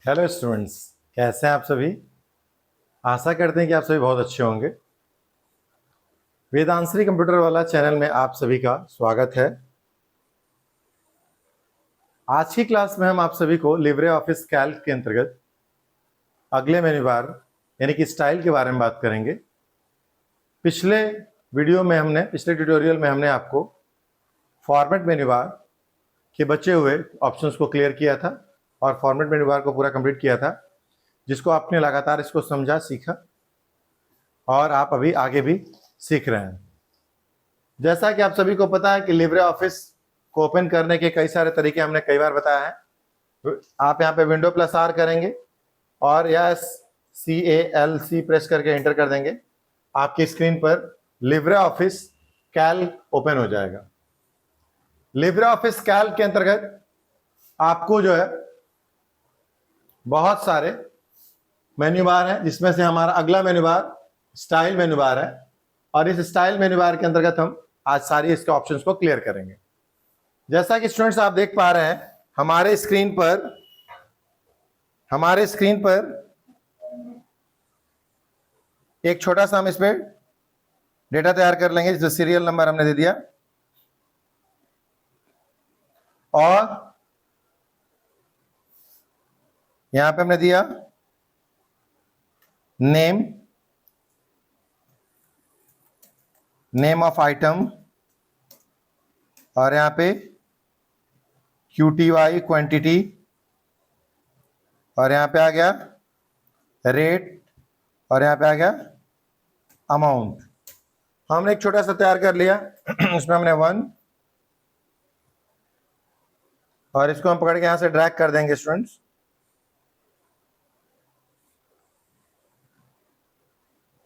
Hello students, कैसे हैं आप सभी। आशा करते हैं कि आप सभी बहुत अच्छे होंगे। वेदांश्री कंप्यूटर वाला चैनल में आप सभी का स्वागत है। आज की क्लास में हम आप सभी को लिब्रे ऑफिस कैल्क के अंतर्गत अगले मेन्यू बार यानी कि स्टाइल के बारे में बात करेंगे। पिछले ट्यूटोरियल में हमने आपको फॉर्मेट मेन्यू बार के बचे हुए ऑप्शंस को क्लियर किया था और फॉर्मेट मेन्यू बार को पूरा कंप्लीट किया था, जिसको आपने लगातार इसको समझा, सीखा और आप अभी आगे भी सीख रहे हैं। जैसा कि आप सभी को पता है कि लिब्रे ऑफिस को ओपन करने के कई सारे तरीके हमने कई बार बताया है। आप यहाँ पे विंडो प्लस आर करेंगे और या CALC प्रेस करके एंटर कर देंगे, आपकी स्क्रीन पर लिब्रे ऑफिस कैल्क ओपन हो जाएगा। लिब्रे ऑफिस कैल्क के अंतर्गत आपको जो है बहुत सारे मेन्यू बार हैं, जिसमें से हमारा अगला menu bar style menu bar है और इस स्टाइल मेन्यू बार के अंतर्गत हम आज सारी इसके ऑप्शंस को क्लियर करेंगे। जैसा कि स्टूडेंट्स आप देख पा रहे हैं हमारे स्क्रीन पर एक छोटा सा हम इस पे डेटा तैयार कर लेंगे, जिसमें सीरियल नंबर हमने दे दिया और यहां पे हमने दिया नेम ऑफ आइटम और यहां पे QTY क्वांटिटी और यहां पे आ गया रेट और यहां पे आ गया अमाउंट। हमने एक छोटा सा तैयार कर लिया उसमें हमने 1 और इसको हम पकड़ के यहां से ड्रैग कर देंगे स्टूडेंट्स।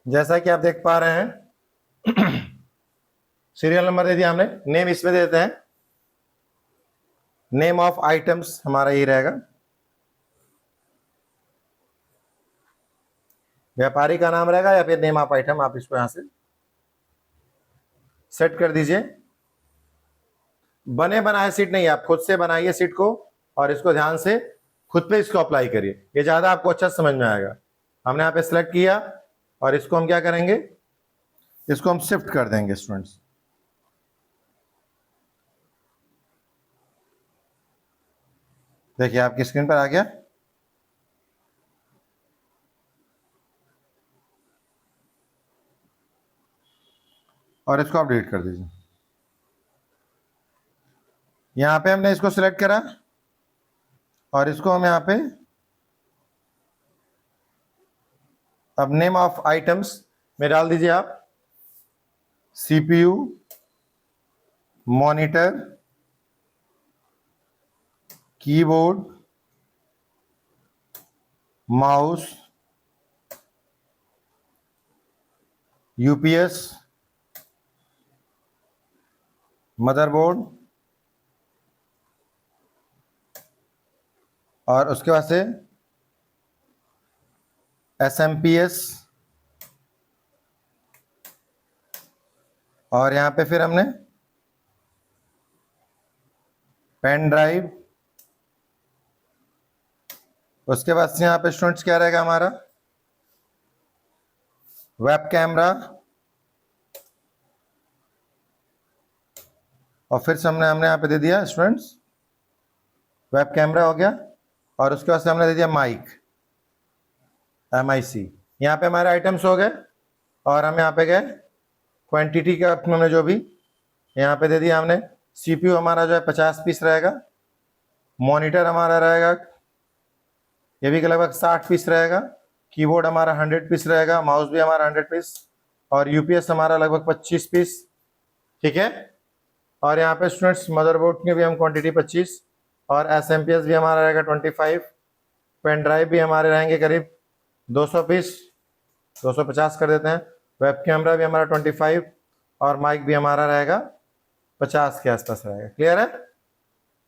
जैसा कि आप देख पा रहे हैं सीरियल नंबर दे दिया हमने, नेम इसमें दे देते हैं, नेम ऑफ आइटम्स हमारा ये रहेगा, व्यापारी का नाम रहेगा या फिर नेम ऑफ आइटम, आप इसको यहां से सेट कर दीजिए। बने बनाए सीट नहीं, आप खुद से बनाइए सीट को और इसको ध्यान से खुद पे इसको अप्लाई करिए, ये ज्यादा आपको अच्छा समझ में आएगा। हमने यहाँ पे सिलेक्ट किया और इसको हम क्या करेंगे, इसको हम शिफ्ट कर देंगे स्टूडेंट्स। देखिए आपकी स्क्रीन पर आ गया और इसको आप डिलीट कर दीजिए। यहां पे हमने इसको सिलेक्ट करा और इसको हम यहां पे अब नेम ऑफ आइटम्स में डाल दीजिए आप CPU, monitor, keyboard, mouse, UPS, motherboard और उसके बाद से SMPS और यहां पे फिर हमने पेन ड्राइव, उसके बाद से यहां पे स्टूडेंट्स क्या रहेगा हमारा वेब कैमरा और फिर से हमने यहां पे दे दिया स्टूडेंट्स वेब कैमरा हो गया और उसके बाद से हमने दे दिया माइक MIC। यहाँ पे हमारे आइटम्स हो गए और हम यहाँ पे गए क्वांटिटी का हमने जो भी यहाँ पे दे दिया हमने। CPU हमारा जो है 50 पीस रहेगा, मॉनिटर हमारा रहेगा ये भी लगभग 60 पीस रहेगा, कीबोर्ड हमारा 100 पीस रहेगा, माउस भी हमारा 100 पीस और UPS हमारा लगभग 25 पीस, ठीक है। और यहाँ पे स्टूडेंट्स मदरबोर्ड की भी हम क्वांटिटी 25 और SMPS भी हमारा रहेगा 25, पेन ड्राइव भी हमारे रहेंगे करीब 200 पीस, 250 कर देते हैं, वेब कैमरा भी हमारा 25 और माइक भी हमारा रहेगा 50 के आसपास रहेगा। क्लियर है।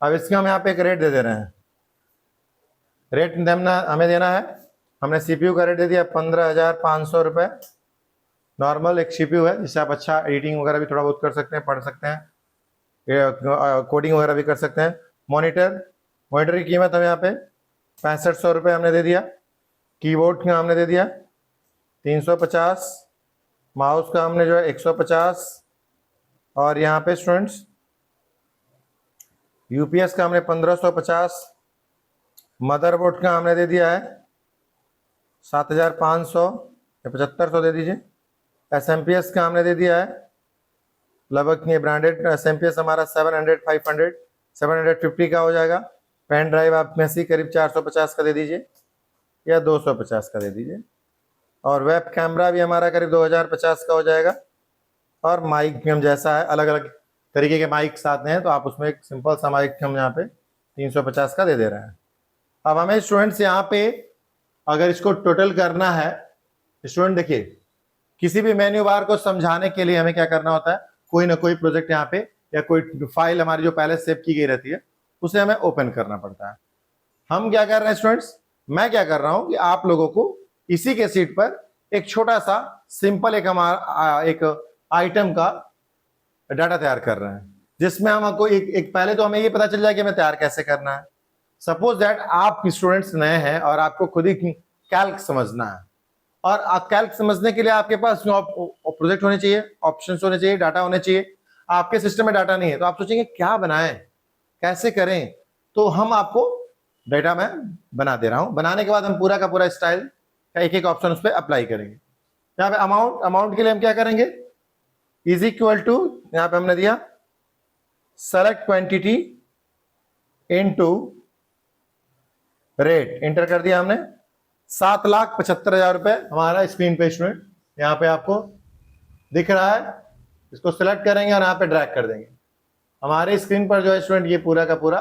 अब इसके हम यहाँ पे एक रेट दे दे रहे हैं, रेट हमें देना है, हमने CPU का रेट दे दिया 15,500 रुपये। नॉर्मल एक CPU है जिससे आप अच्छा एडिटिंग वगैरह भी थोड़ा बहुत कर सकते हैं, पढ़ सकते हैं, कोडिंग वगैरह भी कर सकते हैं। मॉनिटर की कीमत हम यहाँ पे 6500 रुपये हमने दे दिया। कीबोर्ड का हमने दे दिया 350, माउस का हमने जो है 150, और यहाँ पे स्टूडेंट्स यूपीएस का हमने 1550, मदरबोर्ड का हमने दे दिया है 7500 या 7500 दे दीजिए। एसएमपीएस का हमने दे दिया है लगभग, ये ब्रांडेड एसएमपीएस हमारा 700 500 750 का हो जाएगा। पेन ड्राइव आप में से करीब 450 का दे दीजिए या 250 का दे दीजिए। और वेब कैमरा भी हमारा करीब 2050 का हो जाएगा। और माइक भी हम जैसा है, अलग अलग तरीके के माइक्स आते हैं, तो आप उसमें एक सिंपल सा माइक हम यहाँ पे 350 का दे दे रहे हैं। अब हमें स्टूडेंट्स यहाँ पे अगर इसको टोटल करना है, स्टूडेंट देखिए किसी भी मेन्यू बार को समझाने के लिए हमें क्या करना होता है, कोई ना कोई प्रोजेक्ट यहाँ पे या कोई फाइल हमारी जो पहले सेव की गई रहती है उसे हमें ओपन करना पड़ता है। हम क्या कर रहे हैं स्टूडेंट्स, मैं क्या कर रहा हूं कि आप लोगों को इसी के सीट पर एक छोटा सा सिंपल एक हमारा एक आइटम का डाटा तैयार कर रहे हैं, जिसमें हमको एक पहले तो हमें ये पता चल जाए कि हमें तैयार कैसे करना है। सपोज दैट आप स्टूडेंट्स नए हैं और आपको खुद ही कैल्क समझना है, और आप कैल्क समझने के लिए आपके पास प्रोजेक्ट होने चाहिए, ऑप्शंस होने चाहिए, डाटा होने चाहिए। आपके सिस्टम में डाटा नहीं है तो आप सोचेंगे क्या बनाएं, कैसे करें। तो हम आपको डाटा मैं बना दे रहा हूं। बनाने के बाद हम पूरा का पूरा स्टाइल का एक एक ऑप्शन उस पर अप्लाई करेंगे। यहाँ पे अमाउंट के लिए हम क्या करेंगे, इज इक्वल टू, यहाँ पे हमने दिया select quantity into rate, inter कर दिया हमने। 7,75,000 रुपए हमारा स्क्रीन पे स्टूडेंट यहाँ पे आपको दिख रहा है। इसको सिलेक्ट करेंगे और यहाँ पे ड्रैग कर देंगे। हमारे स्क्रीन पर जो है स्टूडेंट ये पूरा का पूरा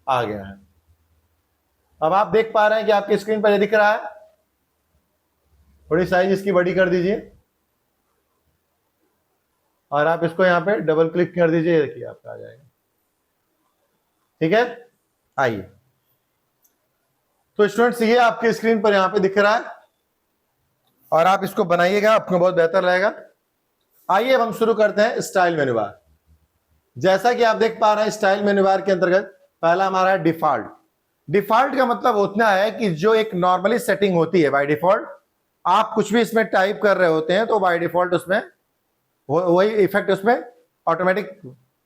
आ गया है। अब आप देख पा रहे हैं कि आपकी स्क्रीन पर ये दिख रहा है। थोड़ी साइज इसकी बड़ी कर दीजिए और आप इसको यहाँ पे डबल क्लिक कर दीजिए, देखिए आपका आ जाएगा। ठीक है, आइए। तो स्टूडेंट्स ये आपके स्क्रीन पर यहाँ पे दिख रहा है और आप इसको बनाइएगा, आपको बहुत बेहतर रहेगा। आइए अब हम शुरू करते हैं स्टाइल मेनू बार। जैसा कि आप देख पा रहे हैं स्टाइल मेनू बार के अंतर्गत पहला हमारा है डिफॉल्ट। डिफॉल्ट का मतलब होता है कि जो एक नॉर्मली सेटिंग होती है बाय डिफॉल्ट, आप कुछ भी इसमें टाइप कर रहे होते हैं तो बाय डिफॉल्ट उसमें वही इफेक्ट उसमें ऑटोमेटिक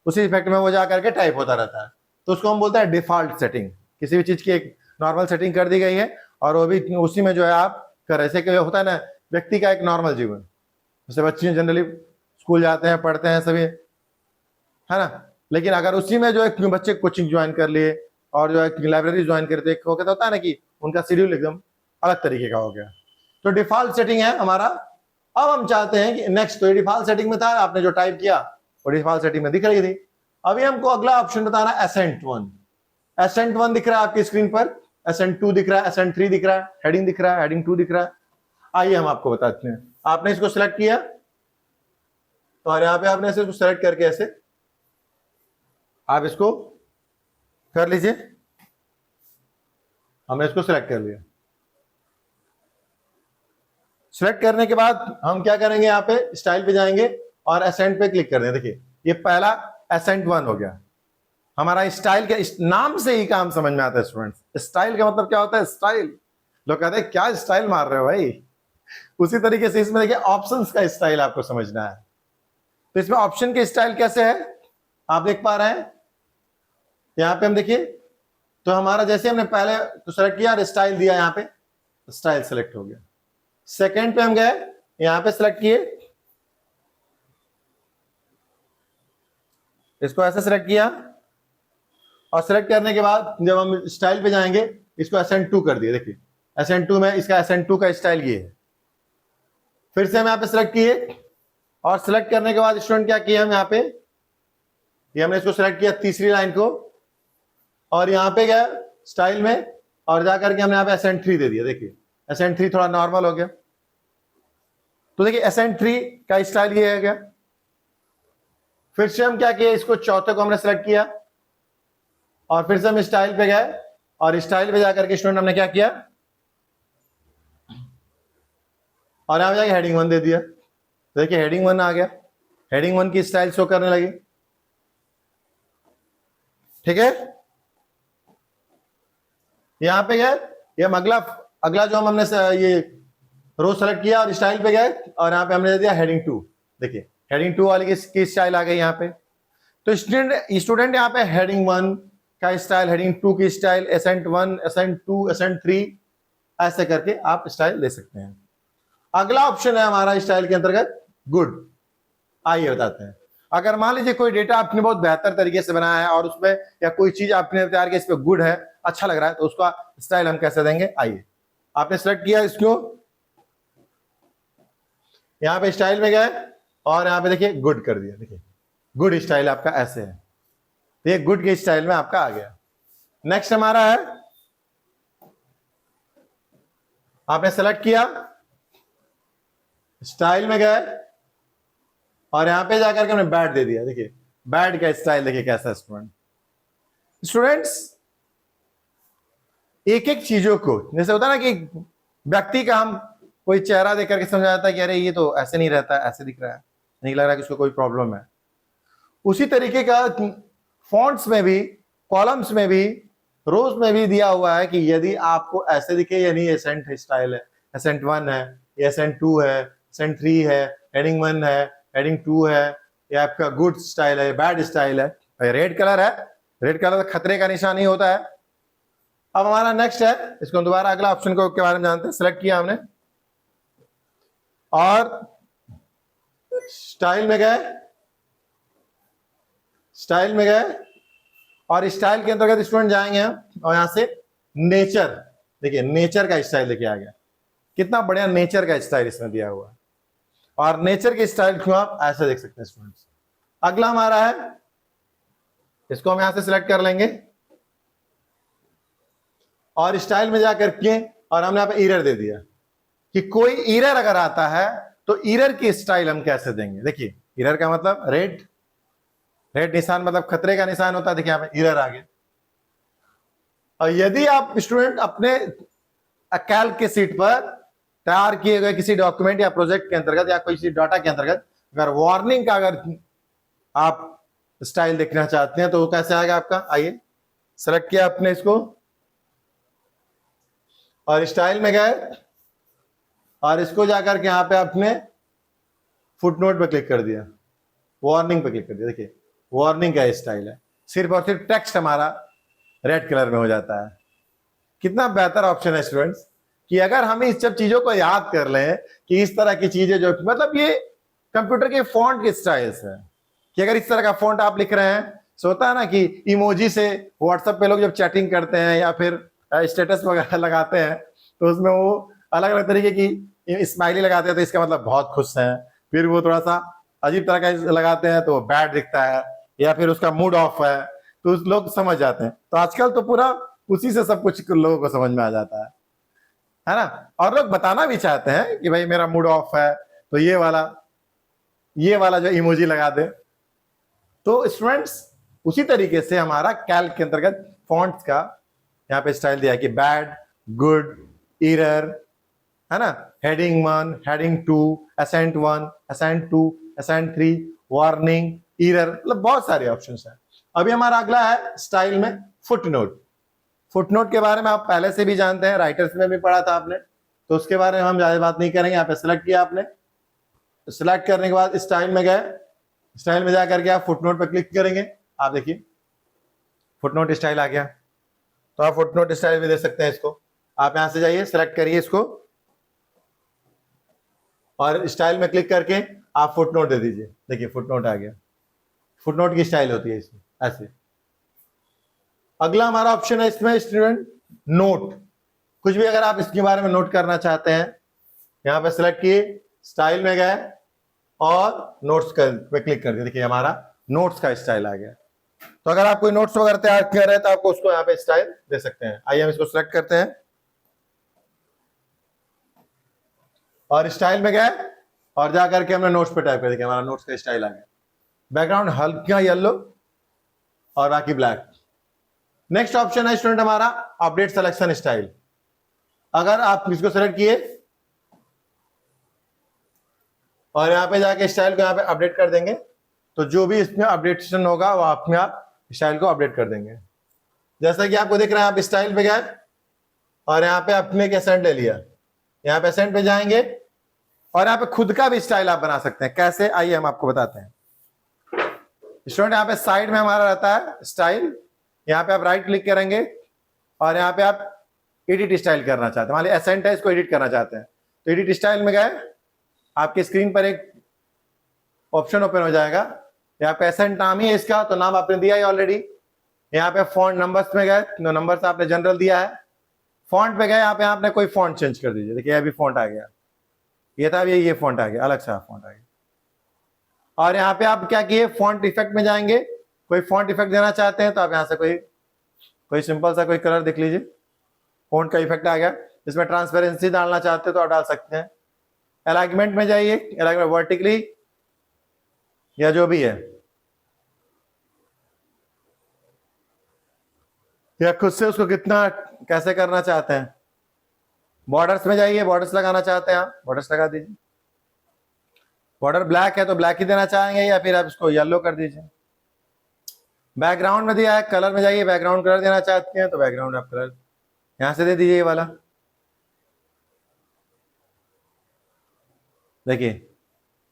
उसी इफेक्ट में वो जा करके टाइप होता रहता है। तो उसको हम बोलते हैं डिफॉल्ट सेटिंग। किसी भी चीज की एक नॉर्मल सेटिंग कर दी गई है और वो भी उसी में जो है आप कर, ऐसे कि होता है ना व्यक्ति का एक नॉर्मल जीवन, जैसे बच्चे जनरली स्कूल जाते हैं, पढ़ते हैं सभी, है ना। लेकिन अगर उसी में जो है बच्चे कोचिंग ज्वाइन कर लिए और जो है लाइब्रेरी ज्वाइन करते हो गया, तो होता है ना कि उनका शेड्यूल एकदम अलग तरीके का हो गया। तो डिफॉल्ट सेटिंग है हमारा। अब हम चाहते हैं कि नेक्स्ट, तो ये डिफॉल्ट सेटिंग में था, आपने जो टाइप किया वो डिफॉल्ट सेटिंग में दिख रही थी। अभी हमको अगला ऑप्शन बताना है एसेंट 1। एसेंट 1 दिख रहा है आपकी स्क्रीन पर, एसेंट 2 दिख रहा है, एसेंट 3 दिख रहा है, हेडिंग दिख रहा है, हेडिंग 2 दिख रहा है। आइए हम आपको बताते हैं। आपने इसको सिलेक्ट किया और यहाँ पे आपने इसको सेलेक्ट करके ऐसे आप इसको कर लीजिए। हमने इसको सिलेक्ट कर लिया। सिलेक्ट करने के बाद हम क्या करेंगे, यहाँ पे स्टाइल पे जाएंगे और एसेंट पे क्लिक कर दें। देखिए ये पहला एसेंट 1 हो गया हमारा। स्टाइल के नाम से ही काम समझ में आता है स्टूडेंट्स। स्टाइल का मतलब क्या होता है, स्टाइल। लोग कहते हैं क्या स्टाइल मार रहे हो भाई, उसी तरीके से इसमें देखिए ऑप्शंस का स्टाइल आपको समझना है। तो इसमें ऑप्शन के स्टाइल कैसे है आप देख पा रहे हैं। यहाँ पे हम देखिए, तो हमारा जैसे हमने पहले तो सेलेक्ट किया और स्टाइल दिया, यहाँ पे स्टाइल सेलेक्ट हो गया। सेकंड पे हम गए, यहाँ पे सेलेक्ट किए, इसको ऐसे सेलेक्ट किया और सेलेक्ट करने के बाद जब हम स्टाइल पे जाएंगे इसको एसेंट 2 कर दिए। देखिए एसेंट 2 में इसका एसेंट 2 का स्टाइल ये है। फिर से हम यहाँ पे सेलेक्ट किए और सेलेक्ट करने के बाद स्टूडेंट क्या किया, हम यहाँ पे ये हमने इसको सेलेक्ट किया तीसरी लाइन को और यहाँ पे गया स्टाइल में और जाकर के हमने यहाँ पे एसेंट 3 दे दिया। देखिए एसेंट 3 थोड़ा नॉर्मल हो गया। तो देखिए एसेंट 3 का स्टाइल ये है गया। फिर से हम क्या किया, इसको चौथे को हमने सेलेक्ट किया और फिर से हम स्टाइल पे गए और स्टाइल पे जाकर के स्टूडेंट हमने क्या किया और यहां जाके हेडिंग 1 दे दिया। तो देखिए हेडिंग 1 आ गया, हेडिंग 1 की स्टाइल शो करने लगी। ठीक है, यहाँ पे गए, ये हम अगला अगला जो हमने ये रो सेलेक्ट किया और स्टाइल पे गए और यहाँ पे हमने दे दिया हेडिंग 2। देखिए हेडिंग 2 वाली की स्टाइल आ गई यहाँ पे। तो स्टूडेंट यहाँ पे हेडिंग 1 का स्टाइल, हेडिंग 2 की स्टाइल, एसेंट 1, एसेंट 2, एसेंट 3, ऐसे करके आप स्टाइल दे सकते हैं। अगला ऑप्शन है हमारा स्टाइल के अंतर्गत गुड। आइए बताते हैं। अगर मान लीजिए कोई डेटा आपने बहुत बेहतर तरीके से बनाया है और उसमें या कोई चीज आपने तैयार किया इस पे गुड है, अच्छा लग रहा है, तो उसका स्टाइल हम कैसे देंगे? आइए, आपने सेलेक्ट किया इसको, यहां पे स्टाइल में गए और यहां पे देखिए गुड कर दिया। देखिए गुड स्टाइल आपका ऐसे है, तो ये गुड के स्टाइल में आपका आ गया। नेक्स्ट हमारा है, आपने सेलेक्ट किया, स्टाइल में गए और यहां पे जाकर के हमने बैड दे दिया। देखिए बैड का स्टाइल देखिए कैसा है स्टूडेंट्स। एक एक चीजों को, जैसे होता है ना कि व्यक्ति का हम कोई चेहरा देख करके समझ आता है कि अरे ये तो ऐसे नहीं रहता, ऐसे दिख रहा है, नहीं लग रहा कि उसको कोई प्रॉब्लम है। उसी तरीके का फॉन्ट्स में भी, कॉलम्स में भी, रोज में भी दिया हुआ है कि यदि आपको ऐसे दिखे या नहीं, एसेंट स्टाइल है, एसेंट 1 है, एसेंट 2 है, एसेंट 3 है, हेडिंग 1 है, हेडिंग 2 है, या आपका गुड स्टाइल है, बैड स्टाइल है। रेड कलर है, रेड कलर तो खतरे का निशान ही होता है। अब हमारा नेक्स्ट है, इसको दोबारा अगला ऑप्शन को के बारे में जानते हैं। सिलेक्ट किया हमने और स्टाइल में गए, स्टाइल में गए और स्टाइल के अंतर्गत स्टूडेंट जाएंगे हम और यहां से नेचर, देखिए नेचर का स्टाइल देखिए आ गया। कितना बढ़िया नेचर का स्टाइल इसमें दिया हुआ है। और नेचर के स्टाइल को आप ऐसे देख सकते हैं स्टूडेंट्स। अगला हमारा है, इसको हम यहां से सिलेक्ट कर लेंगे और स्टाइल में जाकर के और हमने यहां पे इरर दे दिया कि कोई इरर अगर आता है तो इरर की स्टाइल हम कैसे देंगे। देखिए इरर का मतलब रेड, रेड निशान मतलब खतरे का निशान होता है। देखिए यहां पे इरर आ गया। और यदि आप स्टूडेंट अपने कैल्क के सीट पर तैयार किए गए किसी डॉक्यूमेंट या प्रोजेक्ट के अंतर्गत या किसी डाटा के अंतर्गत अगर वार्निंग का अगर आप स्टाइल देखना चाहते हैं तो वो कैसे आएगा आपका? आइए, सेलेक्ट किया आपने इसको और स्टाइल में गए और इसको जाकर के यहां पे आपने फुटनोट पे क्लिक कर दिया, वार्निंग पे क्लिक कर दिया। देखिए वार्निंग का स्टाइल है, सिर्फ और सिर्फ टेक्स्ट हमारा रेड कलर में हो जाता है। कितना बेहतर ऑप्शन है स्टूडेंट्स कि अगर हम इस सब चीजों को याद कर लें कि इस तरह की चीजें जो मतलब ये कंप्यूटर के फॉन्ट के स्टाइल्स है कि अगर इस तरह का फॉन्ट आप लिख रहे हैं, सो होता है ना कि इमोजी से व्हाट्सएप पे लोग जब चैटिंग करते हैं या फिर स्टेटस वगैरह लगाते हैं तो उसमें वो अलग अलग तरीके की स्माइली लगाते हैं तो इसका मतलब बहुत खुश हैं। फिर वो थोड़ा सा अजीब तरह का लगाते हैं तो बैड दिखता है या फिर उसका मूड ऑफ है तो लोग समझ जाते हैं। तो आजकल तो पूरा उसी से सब कुछ लोगों को समझ में आ जाता है ना। और लोग बताना भी चाहते हैं कि भाई मेरा मूड ऑफ है तो ये वाला जो इमोजी लगा दे। तो स्टूडेंट्स उसी तरीके से हमारा कैल्क के अंतर्गत फॉन्ट्स का यहाँ पे स्टाइल दिया है कि बैड, गुड, इरर, है ना, heading 1, heading 2, accent 1, accent 2, accent 3, warning, error, मतलब बहुत सारे ऑप्शंस हैं। अभी हमारा अगला है स्टाइल में फुटनोट। फुटनोट के बारे में आप पहले से भी जानते हैं, राइटर्स में भी पढ़ा था आपने, तो उसके बारे में हम ज्यादा बात नहीं करेंगे। यहाँ पे सिलेक्ट किया आपने, सिलेक्ट करने के बाद स्टाइल में गए, स्टाइल में जाकर के आप फुटनोट पर क्लिक करेंगे। आप देखिए फुटनोट स्टाइल आ गया, तो आप फुटनोट स्टाइल भी दे सकते हैं इसको। आप यहां से जाइए, सिलेक्ट करिए इसको और स्टाइल में क्लिक करके आप फुटनोट दे दीजिए। देखिए फुटनोट आ गया, फुटनोट की स्टाइल होती है इसमें ऐसे। अगला हमारा ऑप्शन है इसमें स्टूडेंट नोट। कुछ भी अगर आप इसके बारे में नोट करना चाहते हैं, यहां पे सिलेक्ट किए, स्टाइल में गए और नोट्स पे क्लिक कर दिया। देखिए हमारा नोट्स का स्टाइल आ गया। तो अगर आप कोई नोट्स वगैरह तैयार कर रहे हैं तो आपको उसको यहाँ पे स्टाइल दे सकते हैं। आइए हम इसको सिलेक्ट करते हैं और स्टाइल में गए और जाकर के हमने नोट्स पे टाइप कर दिया। हमारा नोट्स का स्टाइल आ गया, बैकग्राउंड हल्का येलो और बाकी ब्लैक। नेक्स्ट ऑप्शन है स्टूडेंट हमारा अपडेट सिलेक्शन स्टाइल। अगर आप इसको सेलेक्ट किए और यहाँ पे जाके स्टाइल को यहाँ पे अपडेट कर देंगे तो जो भी इसमें अपडेशन होगा वो आप स्टाइल को अपडेट कर देंगे। जैसा कि आपको दिख रहा है, आप स्टाइल पे गए और यहाँ पे आपने एक एसेंट ले लिया, यहाँ पे एसेंट पे जाएंगे और यहाँ पे खुद का भी स्टाइल आप बना सकते हैं। कैसे, आइए हम आपको बताते हैं। स्टूडेंट यहाँ पे साइड में हमारा रहता है स्टाइल, यहाँ पे आप राइट क्लिक करेंगे और यहाँ पे आप एडिट स्टाइल करना चाहते हैं। मान लीजिए एसेंट है, इसको एडिट करना चाहते हैं तो एडिट स्टाइल में गए, आपकी स्क्रीन पर एक ऑप्शन ओपन हो जाएगा। यहाँ पे एसेंट नाम ही है इसका, तो नाम आपने दिया है ऑलरेडी। यहाँ पे फॉन्ट नंबर्स में गए, तो नंबर्स आपने जनरल दिया है। फॉन्ट पे गए, यहाँ पे आपने कोई फॉन्ट चेंज कर दीजिए। देखिए अभी फॉन्ट आ गया, ये था, ये फॉन्ट आ गया, अलग सा फॉन्ट आ गया। और यहाँ पे आप क्या किए, फॉन्ट इफेक्ट में जाएंगे, कोई फॉन्ट इफेक्ट देना चाहते हैं तो आप यहाँ से कोई सिंपल सा कोई कलर देख लीजिए, फॉन्ट का इफेक्ट आ गया। इसमें ट्रांसपेरेंसी डालना चाहते हैं तो आप डाल सकते हैं। अलाइनमेंट में जाइए, अलाइनमेंट वर्टिकली या जो भी है, या खुद से उसको कितना कैसे करना चाहते हैं। बॉर्डर्स में जाइए, बॉर्डर्स लगाना चाहते हैं आप, बॉर्डर्स लगा दीजिए। बॉर्डर ब्लैक है तो ब्लैक ही देना चाहेंगे या फिर आप इसको येलो कर दीजिए। बैकग्राउंड में दिया है, कलर में जाइए, बैकग्राउंड कलर देना चाहते हैं तो बैकग्राउंड आप कलर यहां से दे दीजिए, ये वाला। देखिए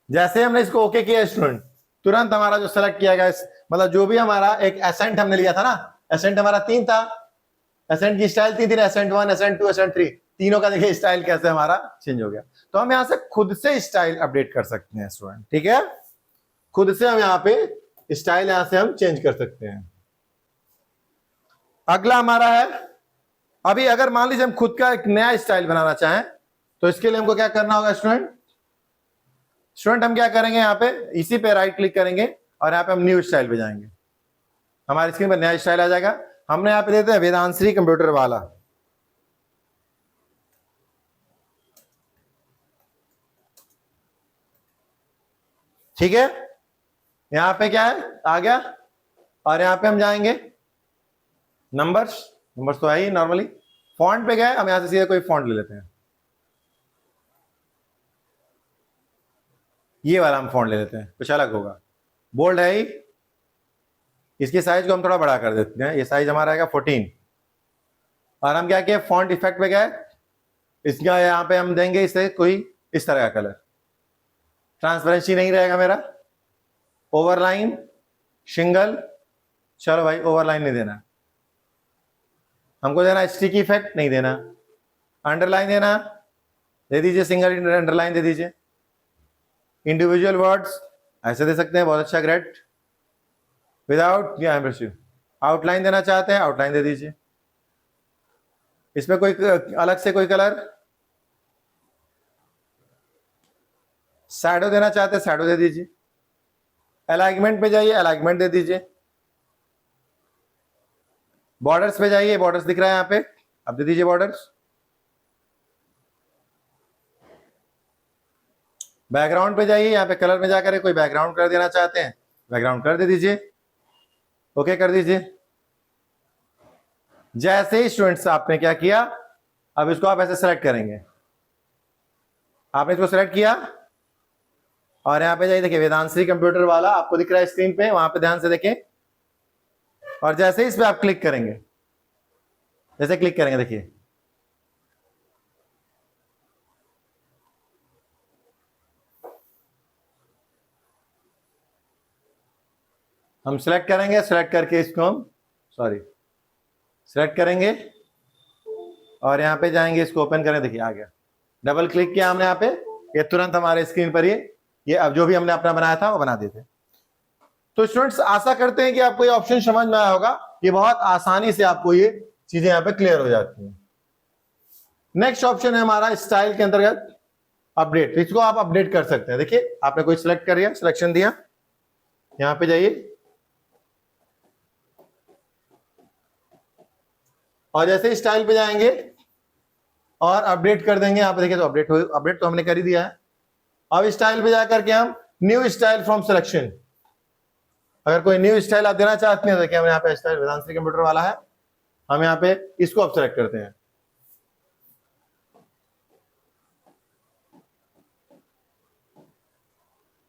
जैसे हमने इसको ओके किया स्टूडेंट, तुरंत हमारा जो सेलेक्ट किया गया, मतलब जो भी हमारा एक एसेंट हमने लिया था ना, एसेंट हमारा 3 था, एसेंट की स्टाइल 3 थी, एसेंट 1, एसेंट 2, एसेंट 3, तीनों का देखिए स्टाइल कैसे हमारा चेंज हो गया। तो हम यहाँ से खुद से स्टाइल अपडेट कर सकते हैं स्टूडेंट, ठीक है। खुद से हम यहाँ पे स्टाइल यहाँ से हम चेंज कर सकते हैं। अगला हमारा है, अभी अगर मान लीजिए हम खुद का एक नया स्टाइल बनाना चाहें तो इसके लिए हमको क्या करना होगा स्टूडेंट। हम क्या करेंगे, यहाँ पे इसी पे राइट क्लिक करेंगे और यहाँ पे हम न्यू स्टाइल पे जाएंगे, हमारी स्क्रीन पर नया स्टाइल आ जाएगा। हमने यहाँ पे देते हैं वेदांश्री कंप्यूटर वाला, ठीक है। यहाँ पे क्या है, आ गया। और यहाँ पे हम जाएंगे नंबर्स तो है ही नॉर्मली। फॉन्ट पे गए, हम यहाँ से सीधे कोई फॉन्ट ले लेते हैं, ये वाला हम फॉन्ट ले लेते हैं, कुछ अलग होगा, बोल्ड है ही। इसकी साइज को हम थोड़ा बड़ा कर देते हैं, ये साइज हमारा आएगा 14। और हम क्या किए, फॉन्ट इफेक्ट पे गए, इसका यहाँ पे हम देंगे इसे कोई इस तरह का कलर, ट्रांसपेरेंसी नहीं रहेगा मेरा, ओवरलाइन, सिंगल, चलो भाई ओवरलाइन नहीं देना हमको, देना स्टिकी इफेक्ट नहीं देना, अंडरलाइन देना दे दीजिए, सिंगल अंडरलाइन दे दीजिए, इंडिविजुअल वर्ड्स ऐसे दे सकते हैं, बहुत अच्छा, ग्रेट। विदाउट या आउटलाइन देना चाहते हैं, आउटलाइन दे दीजिए। इसमें कोई अलग से कोई कलर, शैडो देना चाहते हैं, शैडो दे दीजिए। अलाइनमेंट पे जाइए, अलाइनमेंट दे दीजिए। बॉर्डर्स पे जाइए, बॉर्डर्स दिख रहा है यहाँ पे, अब दे दीजिए बॉर्डर्स। बैकग्राउंड पे जाइए, यहाँ पे कलर में जाकर कोई बैकग्राउंड कलर देना चाहते हैं, बैकग्राउंड कलर दे दीजिए, ओके कर दीजिए। जैसे ही स्टूडेंट्स आपने क्या किया, अब इसको आप ऐसे सेलेक्ट करेंगे, आपने इसको सेलेक्ट किया और यहाँ पे जाइए, देखिए वेदांश्री कंप्यूटर वाला आपको दिख रहा है स्क्रीन पे, वहां पे ध्यान से देखें। और जैसे ही इस पे आप क्लिक करेंगे, जैसे क्लिक करेंगे देखिए हम सिलेक्ट करेंगे, सिलेक्ट करके इसको हम सिलेक्ट करेंगे और यहाँ पे जाएंगे, इसको ओपन करें, देखिए आ गया। डबल क्लिक किया हमने यहाँ पे, ये तुरंत हमारे स्क्रीन पर ये अब जो भी हमने अपना बनाया था वो बना देते। तो स्टूडेंट्स आशा करते हैं कि आपको ये ऑप्शन समझ में आया होगा, ये बहुत आसानी से आपको ये चीजें यहाँ पे क्लियर हो जाती हैं। नेक्स्ट ऑप्शन है हमारा स्टाइल के अंतर्गत अपडेट, इसको आप अपडेट कर सकते हैं। देखिए आपने कोई सिलेक्ट कर लिया, सिलेक्शन दिया, यहाँ पे जाइए और जैसे स्टाइल पे जाएंगे और अपडेट कर देंगे, यहाँ पे देखिए तो अपडेट तो हमने कर ही दिया है। अब स्टाइल पे जाकर के हम न्यू स्टाइल फ्रॉम सिलेक्शन, अगर कोई न्यू स्टाइल आप देना चाहते हैं, देखिए हम यहाँ पे स्टाइल वेदांश्री कंप्यूटर वाला है, हम यहाँ पे इसको अब सेलेक्ट करते हैं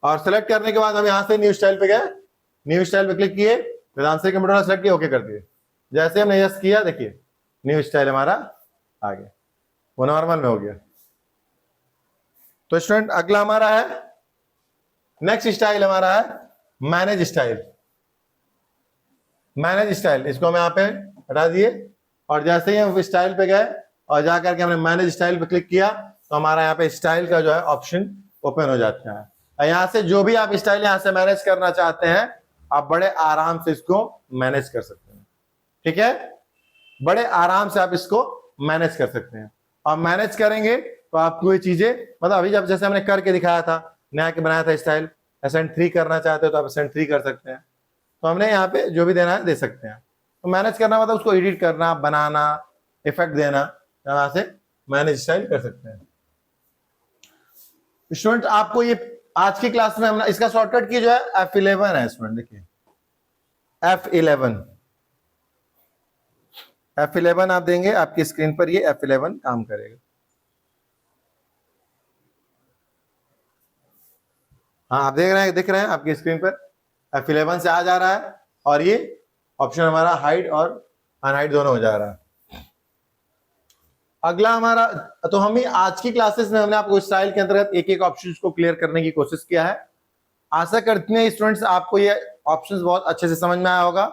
और सेलेक्ट करने के बाद हम यहाँ से न्यू स्टाइल पे गए, न्यू स्टाइल पे क्लिक किए, वेदांश्री कंप्यूटर सेलेक्ट किया, ओके कर दिए। जैसे हमने यस किया, देखिए न्यू स्टाइल हमारा आ गया, वो नॉर्मल में हो गया। तो स्टूडेंट अगला हमारा है, नेक्स्ट स्टाइल हमारा है मैनेज स्टाइल। मैनेज स्टाइल, इसको हम यहाँ पे हटा दिए और जैसे ही हम स्टाइल पे गए और जाकर के हमने मैनेज स्टाइल पे क्लिक किया तो हमारा यहाँ पे स्टाइल का जो है ऑप्शन ओपन हो जाता है। और यहाँ से जो भी आप स्टाइल यहाँ से मैनेज करना चाहते हैं आप बड़े आराम से इसको मैनेज कर सकते हैं। ठीक है, बड़े आराम से आप इसको मैनेज कर सकते हैं। और मैनेज करेंगे तो आपको ये चीजें, मतलब अभी जब जैसे हमने करके दिखाया था, नया के बनाया था स्टाइल, SN3 करना चाहते हो तो आप SN3 कर सकते हैं। तो हमने यहाँ पे जो भी देना है दे सकते हैं। तो मैनेज करना मतलब उसको एडिट करना, बनाना, इफेक्ट देना, यहाँ से मैनेज स्टाइल कर सकते हैं। स्टूडेंट आपको ये आज की क्लास में हमने इसका शॉर्टकट की जो है F11 है स्टूडेंट, देखिए F11 आप देंगे आपकी स्क्रीन पर ये F11 काम करेगा। हाँ आप देख रहे हैं, दिख रहे हैं आपकी स्क्रीन पर F11 से आ जा रहा है और ये ऑप्शन हमारा हाइड और अनहाइड दोनों हो जा रहा है। अगला हमारा, तो हम ही आज की क्लासेस में हमने आपको स्टाइल के अंतर्गत एक एक ऑप्शन को क्लियर करने की कोशिश किया है। आशा करते हैं स्टूडेंट्स आपको ये ऑप्शंस बहुत अच्छे से समझ में आया होगा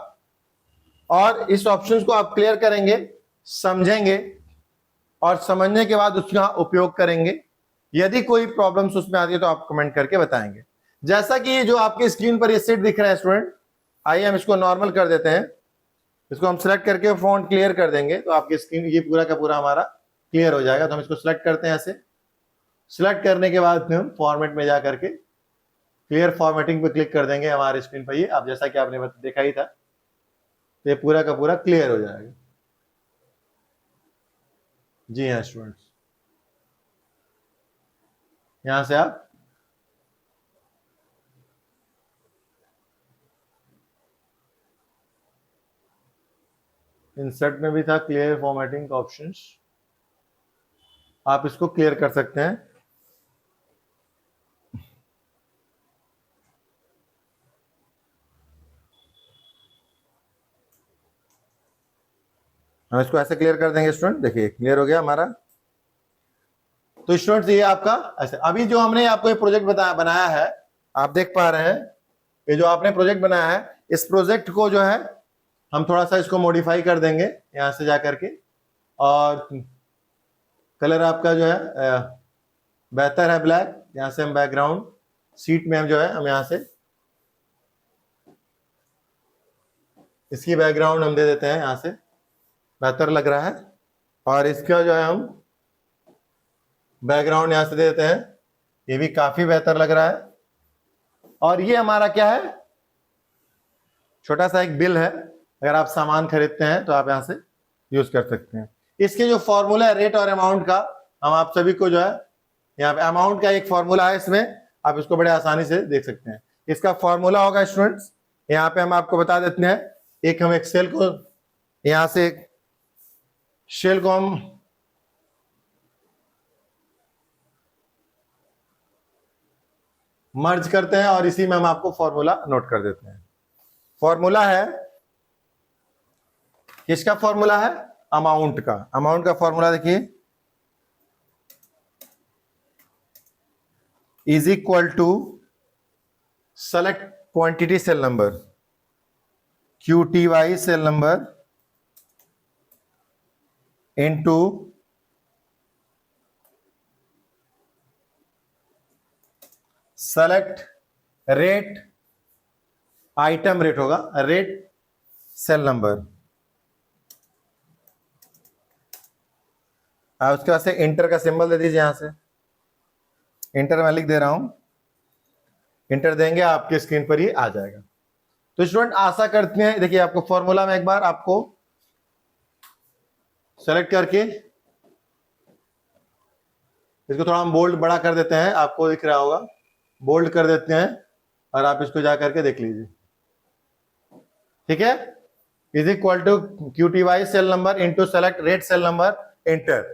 और इस ऑप्शंस को आप क्लियर करेंगे, समझेंगे और समझने के बाद उसका उपयोग करेंगे। यदि कोई प्रॉब्लम्स उसमें आती है तो आप कमेंट करके बताएंगे। जैसा कि जो आपकी स्क्रीन पर ये सेट दिख रहा है स्टूडेंट, आइए हम इसको नॉर्मल कर देते हैं, इसको हम सिलेक्ट करके फॉन्ट क्लियर कर देंगे तो आपकी स्क्रीन ये पूरा का पूरा हमारा क्लियर हो जाएगा। तो हम इसको सिलेक्ट करते हैं, ऐसे सिलेक्ट करने के बाद हम फॉर्मेट में जा करके क्लियर फॉर्मेटिंग पे क्लिक कर देंगे। हमारे स्क्रीन पर ये आप जैसा कि आपने देखा ही था, तो ये पूरा का पूरा क्लियर हो जाएगा। जी हाँ स्टूडेंट्स, यहां से आप इंसर्ट में भी था क्लियर फॉर्मेटिंग का ऑप्शंस, आप इसको क्लियर कर सकते हैं। हम इसको ऐसे क्लियर कर देंगे स्टूडेंट, देखिए क्लियर हो गया हमारा। तो स्टूडेंट्स ये आपका ऐसे, अभी जो हमने आपको ये प्रोजेक्ट बनाया है, आप देख पा रहे हैं ये जो आपने प्रोजेक्ट बनाया है, इस प्रोजेक्ट को जो है हम थोड़ा सा इसको मॉडिफाई कर देंगे यहां से जा करके, और कलर आपका जो है बेहतर है ब्लैक। यहां से हम बैकग्राउंड सीट में हम जो है हम यहां से इसकी बैकग्राउंड हम दे देते हैं, यहां से बेहतर लग रहा है। और इसका जो है हम बैकग्राउंड यहां से दे देते हैं, ये भी काफी बेहतर लग रहा है। और ये हमारा क्या है, छोटा सा एक बिल है, अगर आप सामान खरीदते हैं तो आप यहां से यूज कर सकते हैं। इसके जो फॉर्मूला है रेट और अमाउंट का, हम आप सभी को जो है यहाँ पे अमाउंट का एक फॉर्मूला है, इसमें आप इसको बड़े आसानी से देख सकते हैं। इसका फॉर्मूला होगा स्टूडेंट्स, यहाँ पे हम आपको बता देते हैं, एक हम एक सेल को यहां से शेल को हम मर्ज करते हैं और इसी में हम आपको फॉर्मूला नोट कर देते हैं। फॉर्मूला है, किसका फॉर्मूला है, अमाउंट का। अमाउंट का फॉर्मूला देखिए, is equal to select quantity cell number, QTY cell number into select rate, item rate होगा, रेट सेल नंबर। उसके बाद से इंटर का सिंबल दे दीजिए, यहां से इंटर मैं लिख दे रहा हूं, इंटर देंगे आपके स्क्रीन पर ही आ जाएगा। तो स्टूडेंट आशा करते हैं, देखिए आपको फॉर्मूला में एक बार आपको सेलेक्ट करके इसको थोड़ा हम बोल्ड बड़ा कर देते हैं, आपको दिख रहा होगा, बोल्ड कर देते हैं और आप इसको जा करके देख लीजिए। ठीक है, is equal to QTY cell number into select rate cell number, enter.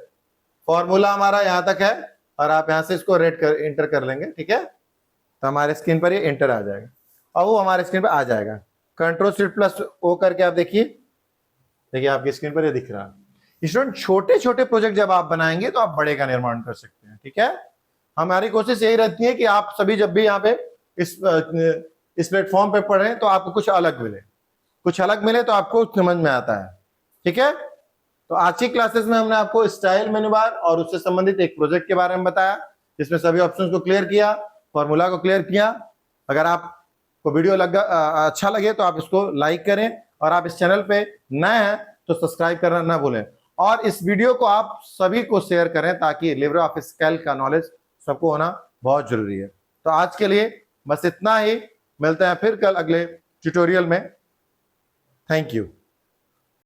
Formula हमारा यहां तक है और आप यहां से इसको रेट कर इंटर कर लेंगे। ठीक है, तो हमारे स्क्रीन पर ये इंटर आ जाएगा और वो हमारे स्क्रीन पर आ जाएगा। कंट्रोल Shift+O करके आप देखिए, देखिए आपकी स्क्रीन पर ये दिख रहा है। स्टूडेंट छोटे छोटे प्रोजेक्ट जब आप बनाएंगे तो आप बड़े का निर्माण कर सकते हैं। ठीक है, हमारी कोशिश यही रहती है कि आप सभी जब भी यहाँ पे इस प्लेटफॉर्म पे पढ़ें तो आपको कुछ अलग मिले तो आपको समझ में आता है। ठीक है, तो आज की क्लासेस में हमने आपको स्टाइल मेनू बार और उससे संबंधित एक प्रोजेक्ट के बारे में बताया, जिसमें सभी ऑप्शंस को क्लियर किया, फॉर्मूला को क्लियर किया। अगर आपको वीडियो अच्छा लगे तो आप इसको लाइक करें, और आप इस चैनल पे नए हैं तो सब्सक्राइब करना ना भूलें, और इस वीडियो को आप सभी को शेयर करें ताकि लिब्रे ऑफिस कैल्क का नॉलेज सबको होना बहुत जरूरी है। तो आज के लिए बस इतना ही, मिलते हैं फिर कल अगले ट्यूटोरियल में। Thank you.